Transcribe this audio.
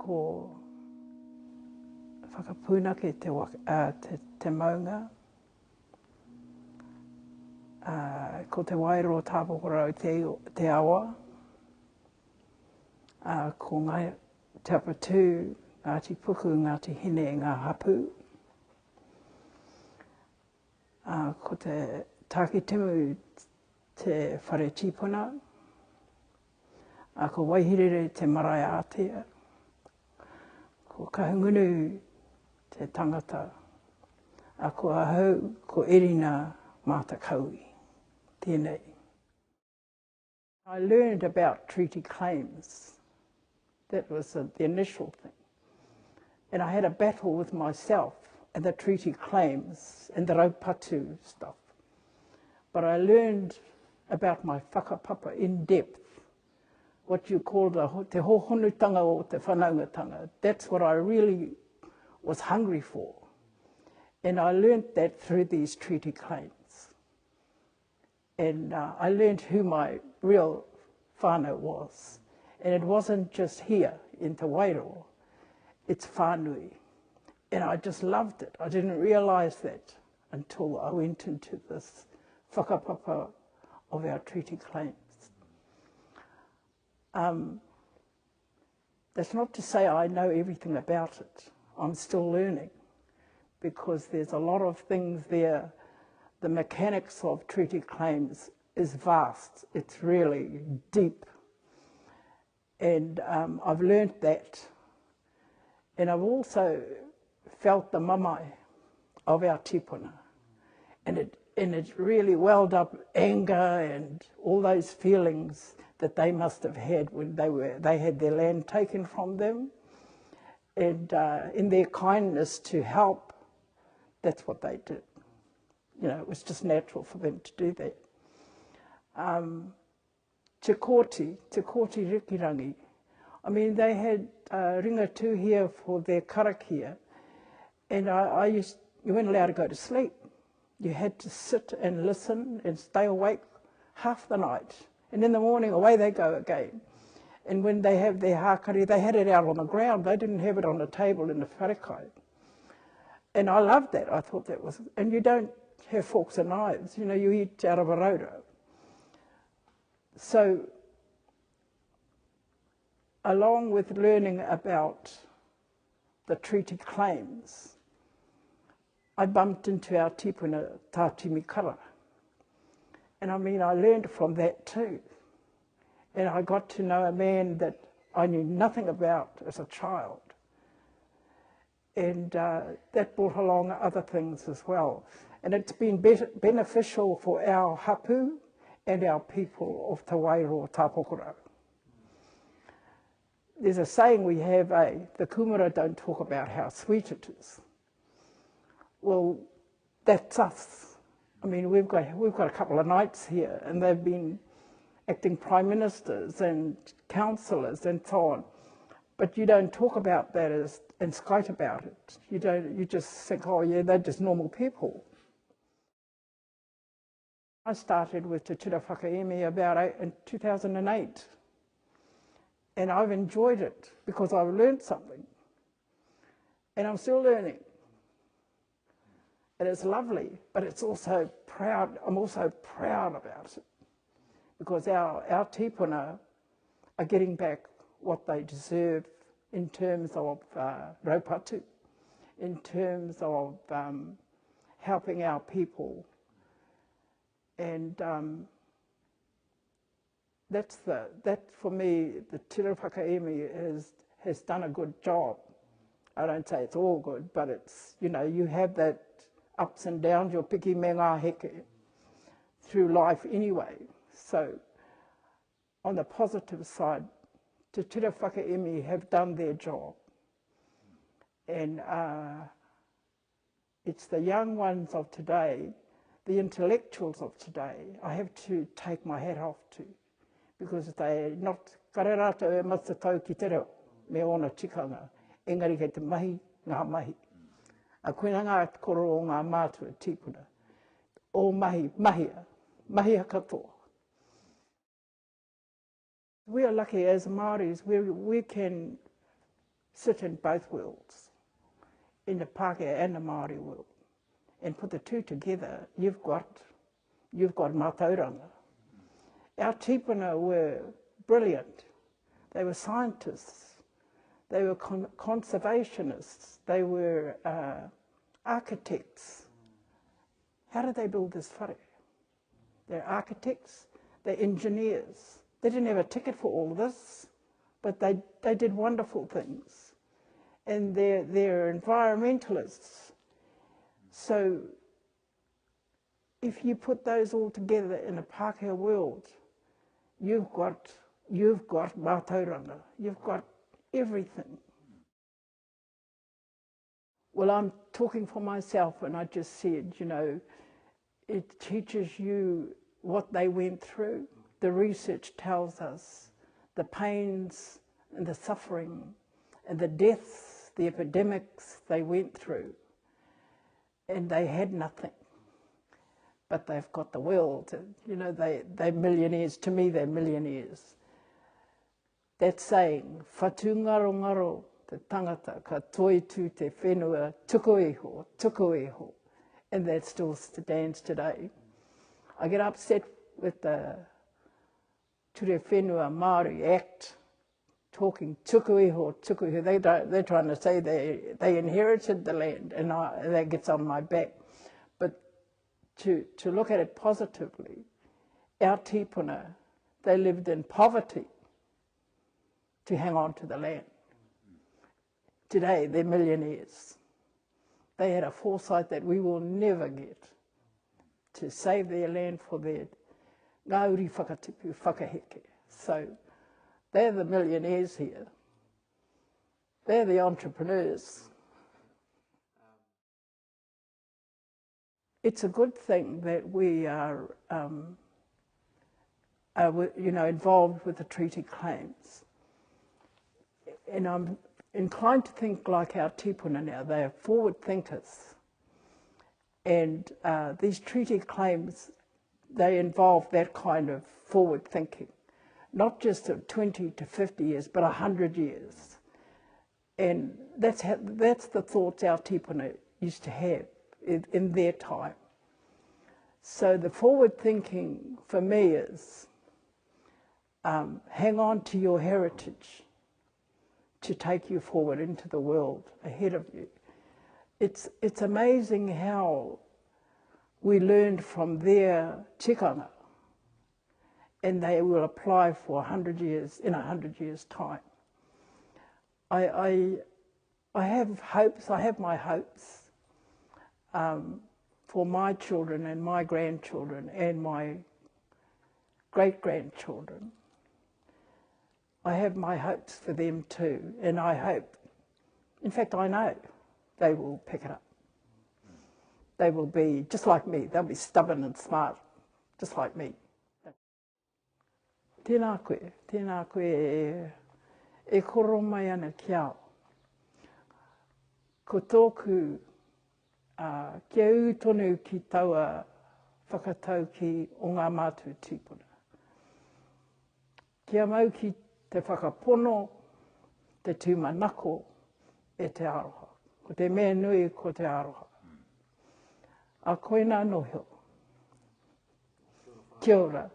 ko whakapuna ki te maunga. Ko Te Wairoa Tapokorau te awa. Ko ngā te apatū, Ngāti Puku, Ngāti Hine, ngā hapu. Ko te tākitimu te whare tīpuna. Ko waihirere te marae ātea. Ko kahungunu te tangata. Ko ahau, ko Erina Kaui. Tēnei. I learned about treaty claims. That was the initial thing. And I had a battle with myself and the treaty claims and the raupatu stuff. But I learned about my whakapapa in depth. What you call te hohonutanga o te whanaungatanga. That's what I really was hungry for. And I learned that through these treaty claims. And I learned who my real whanau was. And it wasn't just here in Te Wairoa, it's whānui. And I just loved it. I didn't realise that until I went into this whakapapa of our treaty claims. That's not to say I know everything about it. I'm still learning because there's a lot of things there. The mechanics of treaty claims is vast. It's really deep. And I've learnt that. And I've also felt the mamae of our tipuna. And it really welled up anger and all those feelings that they must have had when they had their land taken from them. And in their kindness to help, that's what they did. You know, it was just natural for them to do that. Te Kōti Rikirangi. I mean, they had ringatū here for their karakia, and you weren't allowed to go to sleep. You had to sit and listen and stay awake half the night. And in the morning, away they go again. And when they have their hākari, they had it out on the ground. They didn't have it on the table in the wharekai. And I loved that. I thought that was... And you don't have forks and knives. You know, you eat out of a roto. So, along with learning about the treaty claims, I bumped into our tipuna Tātimi Kara. And I mean, I learned from that too. And I got to know a man that I knew nothing about as a child. And that brought along other things as well. And it's been beneficial for our hapu and our people of Te Wairoa Tapokorau. There's a saying we have, the kumara don't talk about how sweet it is. Well, that's us. I mean, we've got a couple of knights here, and they've been acting prime ministers and councillors and so on. But you don't talk about that and skite about it. You just think, oh yeah, they're just normal people. I started with Te Tira Whakaemi in 2008. And I've enjoyed it because I've learned something. And I'm still learning. And it's lovely, but it's also proud. I'm also proud about it because our tipuna are getting back what they deserve in terms of raupatu, in terms of helping our people. And that for me, the Tira Whakaemi has done a good job. I don't say it's all good, but it's, you know, you have that ups and downs, you're piki me ngā heke through life anyway. So on the positive side, Te Tira Whakaemi have done their job. And it's the young ones of today, the intellectuals of today, I have to take my hat off to, because they're not karerata e matatau ki te reo, me ona tikanga, engari kei te mahi, ngā mahi. A koina ngā koro o ngā mātua tipuna, o mahi, mahia katoa. We are lucky as Māoris, we can sit in both worlds, in the Pākehā and the Māori world, and put the two together, you've got mātauranga. Our tipuna were brilliant. They were scientists. They were conservationists. They were architects. How did they build this whare? They're architects, they're engineers. They didn't have a ticket for all this, but they did wonderful things. And they're environmentalists. So if you put those all together in a Pākehā world, you've got mātauranga, you've got everything. Well, I'm talking for myself, and I just said, you know, it teaches you what they went through. The research tells us the pains and the suffering and the deaths, the epidemics they went through. And they had nothing. But they've got the world. You know, they're millionaires. To me, they're millionaires. That saying, whatu ngaro ngaro te tangata ka toi tū te whenua tuku iho. And that still stands today. I get upset with the Ture Whenua Māori Act, talking tuku iho. They're trying to say they inherited the land, and that gets on my back. But to look at it positively, our tipuna, they lived in poverty to hang on to the land. Today, they're millionaires. They had a foresight that we will never get, to save their land for their ngauri whakatipu, whakaheke. So they're the millionaires here. They're the entrepreneurs. It's a good thing that we are you know, involved with the treaty claims. And I'm inclined to think like our tipuna now. They are forward thinkers. And these treaty claims, they involve that kind of forward thinking. Not just of 20 to 50 years, but 100 years. And that's the thoughts our tipuna used to have in their time. So the forward thinking for me is hang on to your heritage to take you forward into the world ahead of you. It's amazing how we learned from their tikanga, and they will apply for 100 years, in 100 years' time. I have hopes, I have my hopes for my children and my grandchildren and my great-grandchildren. I have my hopes for them too, and I hope, in fact I know, they will pick it up. They will be just like me, they'll be stubborn and smart, just like me. Tēnā koe e koro mai ana ki ao. Ko tōku kia u tonu ki taua whakatau ki o ngā mātua tipuna. Kia mau ki te whakapono, te tūmanako e te aroha. Ko te mea nui ko te aroha. A koe nā noho. Kia ora.